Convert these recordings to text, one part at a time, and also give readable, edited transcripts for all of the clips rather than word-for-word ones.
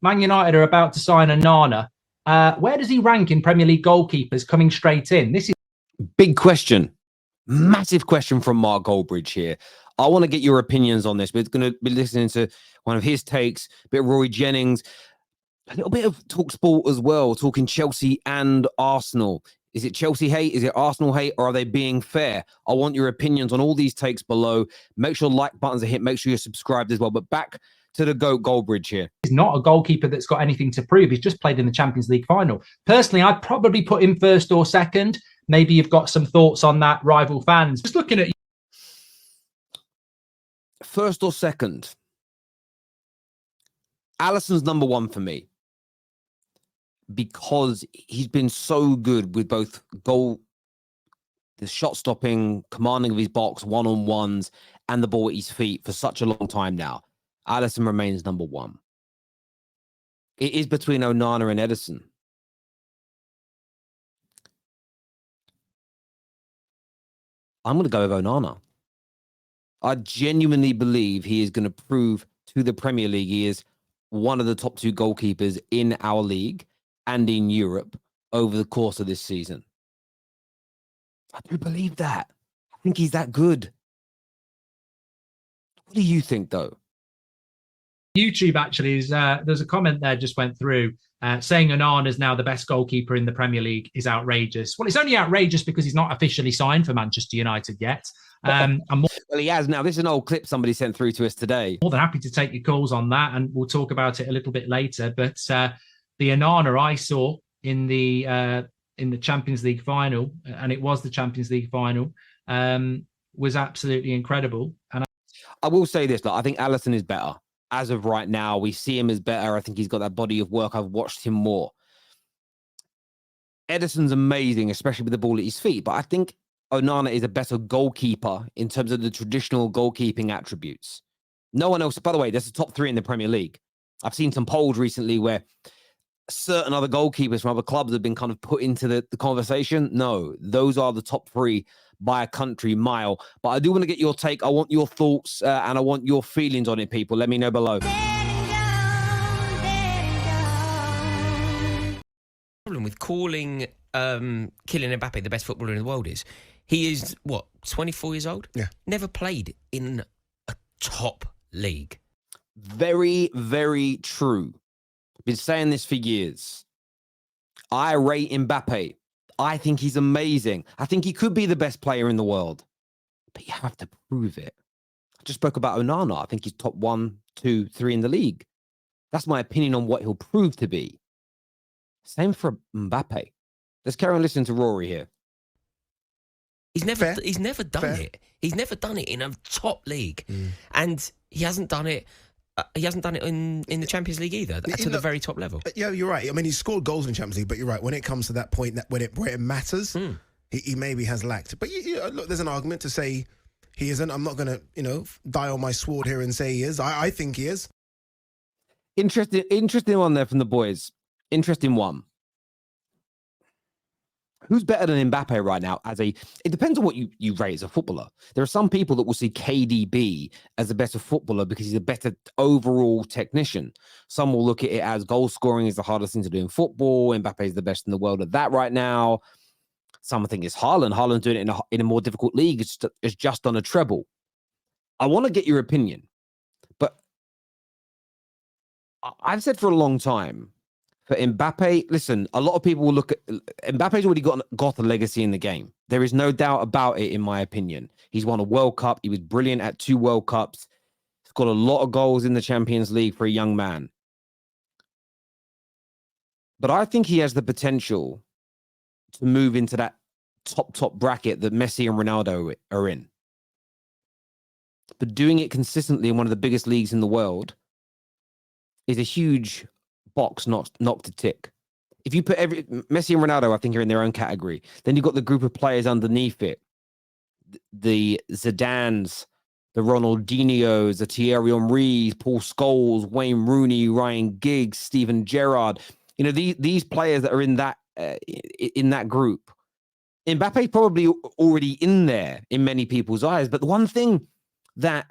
Man United are about to sign Onana. Where does he rank in Premier League goalkeepers coming straight in? This is big question. Massive question from Mark Goldbridge here. I want to get your opinions on this. We're going to be listening to one of his takes, a bit of Rory Jennings, a little bit of TalkSPORT as well, talking Chelsea and Arsenal. Is it Chelsea hate? Is it Arsenal hate? Or are they being fair? I want your opinions on all these takes below. Make sure like buttons are hit. Make sure you're subscribed as well. But back to the GOAT Goldbridge here. He's not a goalkeeper that's got anything to prove. He's just played in the Champions League final. Personally, I'd probably put him first or second. Maybe you've got some thoughts on that, rival fans. Just looking at first or second. Alisson's number one for me, because he's been so good with both the shot stopping, commanding of his box, one-on-ones, and the ball at his feet for such a long time now. Alisson remains number one. It is between Onana and Ederson. I'm going to go with Onana. I genuinely believe he is going to prove to the Premier League he is one of the top two goalkeepers in our league and in Europe over the course of this season. I do believe that. I think he's that good. What do you think, though? YouTube, actually, is there's a comment there just went through saying Onana is now the best goalkeeper in the Premier League is outrageous. Well, it's only outrageous because he's not officially signed for Manchester United yet. Well, he has now. This is an old clip somebody sent through to us today. More than happy to take your calls on that, and we'll talk about it a little bit later. But the Onana I saw in the Champions League final, and it was the Champions League final, was absolutely incredible. And I will say this: I think Alisson is better. As of right now, we see him as better. I think he's got that body of work. I've watched him more. Ederson's amazing, especially with the ball at his feet. But I think Onana is a better goalkeeper in terms of the traditional goalkeeping attributes. No one else, by the way, there's the top three in the Premier League. I've seen some polls recently where certain other goalkeepers from other clubs have been kind of put into the conversation. No, those are the top three by a country mile. But I do want to get your take. I want your thoughts and I want your feelings on it, people. Let me know below. Problem with calling Kylian Mbappe the best footballer in the world is he is, 24 years old? Yeah. Never played in a top league. Very, very true. Been saying this for years. I rate Mbappe. I think he's amazing. I think he could be the best player in the world. But you have to prove it. I just spoke about Onana. I think he's top 1, 2, 3 in the league. That's my opinion on what he'll prove to be. Same for Mbappe. Let's carry on listening to Rory here. He's never done it. He's never done it in a top league. And he hasn't done it. He hasn't done it in the Champions League either, to the very top level. Yeah, you're right. I mean, he's scored goals in Champions League, but you're right. When it comes to that point, where it matters, he maybe has lacked. But look, there's an argument to say he isn't. I'm not going to, die on my sword here and say he is. I think he is. Interesting one there from the boys. Interesting one. Who's better than Mbappe right now? It depends on what you rate as a footballer. There are some people that will see KDB as a better footballer because he's a better overall technician. Some will look at it as goal scoring is the hardest thing to do in football. Mbappe is the best in the world at that right now. Some think it's Haaland. Haaland's doing it in a more difficult league. It's just on a treble. I want to get your opinion, but I've said for a long time, for Mbappe, listen, a lot of people will look at Mbappe's already got a legacy in the game. There is no doubt about it, in my opinion. He's won a World Cup. He was brilliant at 2 World Cups. He's got a lot of goals in the Champions League for a young man. But I think he has the potential to move into that top bracket that Messi and Ronaldo are in. But doing it consistently in one of the biggest leagues in the world is a huge box not to tick. If you put Messi and Ronaldo, I think, are in their own category. Then you've got the group of players underneath it. The Zidanes, the Ronaldinhos, the Thierry Henrys, Paul Scholes, Wayne Rooney, Ryan Giggs, Steven Gerrard. These players that are in that group. Mbappe's probably already in there in many people's eyes. But the one thing that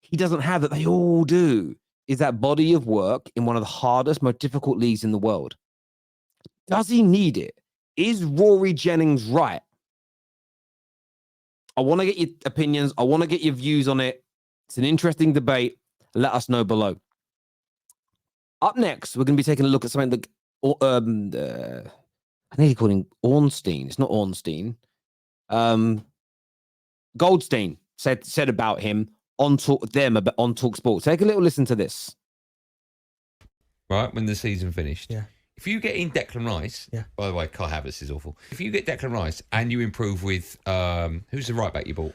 he doesn't have that they all do is that body of work in one of the hardest, most difficult leagues in the world. Does he need it? Is Rory Jennings right? I want to get your opinions. I want to get your views on it. It's an interesting debate. Let us know below. Up next, we're going to be taking a look at something that I think he called him Ornstein. It's not Ornstein. Goldstein said about him on TalkSPORT. Take a little listen to this. Right, when the season finished. Yeah. If you get in Declan Rice, by the way, Kai Havertz is awful. If you get Declan Rice and you improve with who's the right back you bought?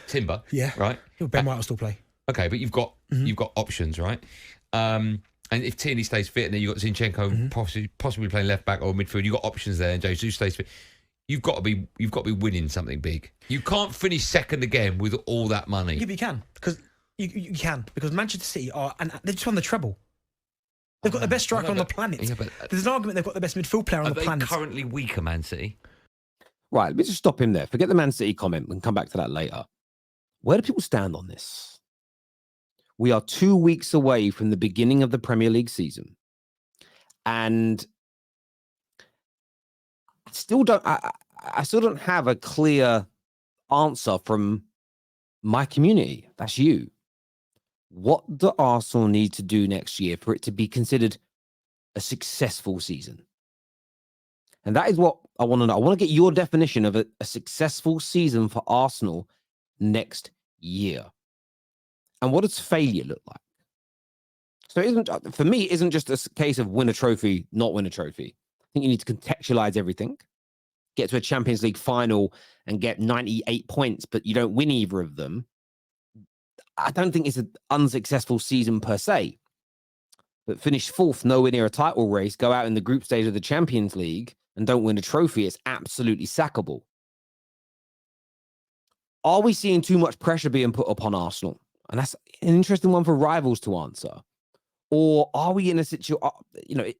Timber. Yeah. Right. Ben White will still play. Okay, but you've got options, right? And if Tierney stays fit, and then you've got Zinchenko possibly playing left back or midfield, you've got options there, and Jesus stays fit. You've got to be winning something big. You can't finish second again with all that money. Yeah, but you can, because you can, because Manchester City and they just won the treble. They've got the best striker on the planet. Yeah, but there's an argument they've got the best midfield player on the planet. Are they currently weaker, Man City? Right, let me just stop him there. Forget the Man City comment. We can come back to that later. Where do people stand on this? We are 2 weeks away from the beginning of the Premier League season. And I still don't have a clear answer from my community. That's you. What do Arsenal need to do next year for it to be considered a successful season? And that is what I want to know. I want to get your definition of a successful season for Arsenal next year. And what does failure look like? So for me, it isn't just a case of win a trophy, not win a trophy. I think you need to contextualize everything, get to a Champions League final and get 98 points, but you don't win either of them. I don't think it's an unsuccessful season per se. But finish fourth, nowhere near a title race, go out in the group stage of the Champions League and don't win a trophy, it's absolutely sackable. Are we seeing too much pressure being put upon Arsenal? And that's an interesting one for rivals to answer. Or are we in a situation,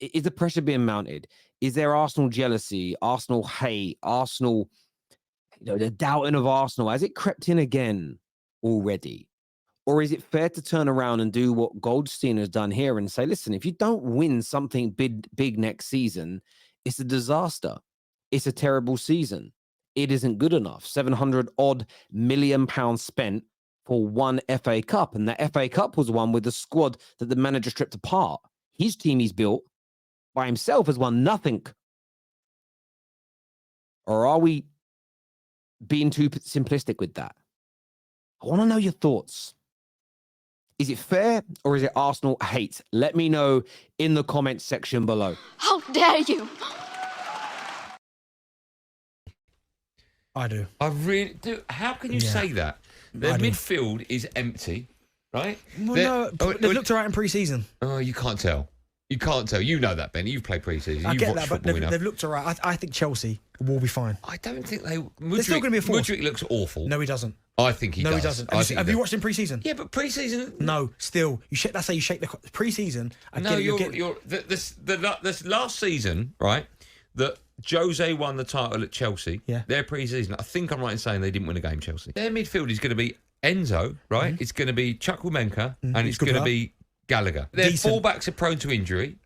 is the pressure being mounted? Is there Arsenal jealousy, Arsenal hate, Arsenal, the doubting of Arsenal? Has it crept in again already? Or is it fair to turn around and do what Goldstein has done here and say, listen, if you don't win something big next season, it's a disaster. It's a terrible season. It isn't good enough. 700 odd million pounds spent for one FA Cup. And that FA Cup was one with the squad that the manager stripped apart. His team he's built by himself has won nothing. Or are we being too simplistic with that? I want to know your thoughts. Is it fair or is it Arsenal hate? Let me know in the comments section below. How dare you? I do. I really do. How can you say that? Their midfield is empty, right? Well, no, they've looked all right in pre-season. Oh, you can't tell. You can't tell. You know that, Ben. You've played pre-season. I You've get watched that, but football enough. they've looked all right. I think Chelsea will be fine. I don't think they... They're still going to be a force. Mudryk looks awful. No, he doesn't. I think he does. No, he doesn't. Have you watched him pre-season? Yeah, but pre-season... No, still. That's how you shake the... Pre-season... This last season, right, that Jose won the title at Chelsea, their pre-season, I think I'm right in saying they didn't win a game, Chelsea. Their midfield is going to be Enzo, right? It's going to be Chukwuemeka, and it's going to be Gallagher. Their fullbacks are prone to injury.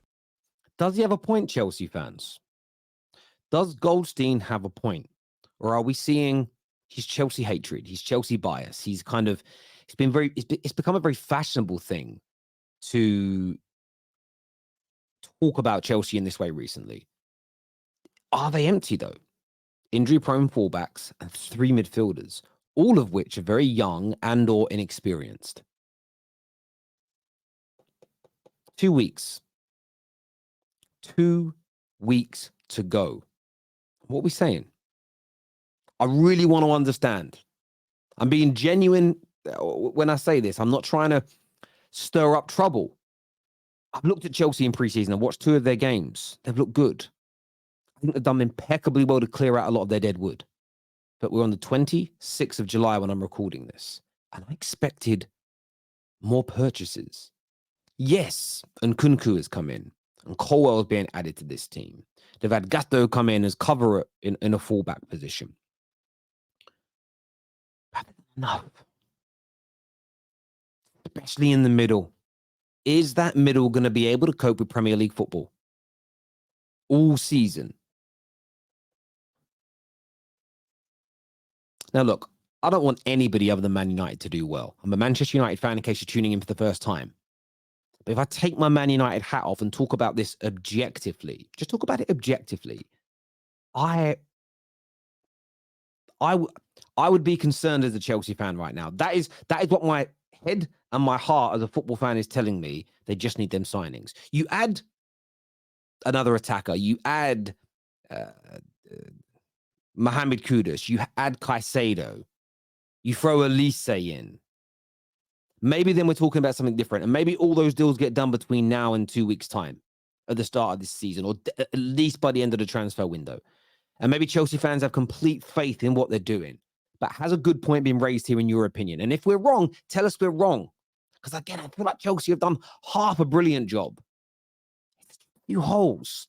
Does he have a point, Chelsea fans? Does Goldstein have a point? Or are we seeing his Chelsea hatred, his Chelsea bias? It's become a very fashionable thing to talk about Chelsea in this way recently. Are they empty though? Injury-prone fullbacks and 3 midfielders, all of which are very young and or inexperienced. 2 weeks. 2 weeks to go. What are we saying? I really want to understand. I'm being genuine when I say this. I'm not trying to stir up trouble. I've looked at Chelsea in pre-season and watched 2 of their games. They've looked good. I think they've done impeccably well to clear out a lot of their dead wood. But we're on the 26th of July when I'm recording this. And I expected more purchases. Yes, and Nkunku has come in. And Colwell's being added to this team. They've had Gatto come in as cover in a fullback position. But enough. Especially in the middle. Is that middle going to be able to cope with Premier League football all season? Now, look, I don't want anybody other than Man United to do well. I'm a Manchester United fan in case you're tuning in for the first time. But if I take my Man United hat off and talk about this objectively, just talk about it objectively, I would be concerned as a Chelsea fan right now. That is what my head and my heart as a football fan is telling me. They just need them signings. You add another attacker. You add Mohamed Kudus. You add Caicedo. You throw Elise in. Maybe then we're talking about something different. And maybe all those deals get done between now and 2 weeks' time at the start of this season, or at least by the end of the transfer window. And maybe Chelsea fans have complete faith in what they're doing. But has a good point been raised here in your opinion? And if we're wrong, tell us we're wrong. Because again, I feel like Chelsea have done half a brilliant job. A few holes.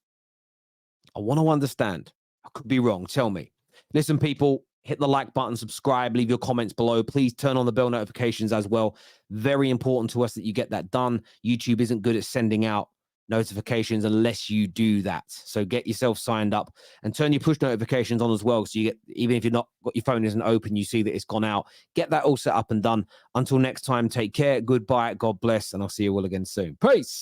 I want to understand. I could be wrong. Tell me. Listen, people, hit the like button, subscribe, leave your comments below. Please turn on the bell notifications as well. Very important to us that you get that done. YouTube isn't good at sending out notifications unless you do that. So get yourself signed up and turn your push notifications on as well. So you get, even if you're not got your phone isn't open, you see that it's gone out. Get that all set up and done. Until next time, take care. Goodbye. God bless. And I'll see you all again soon. Peace.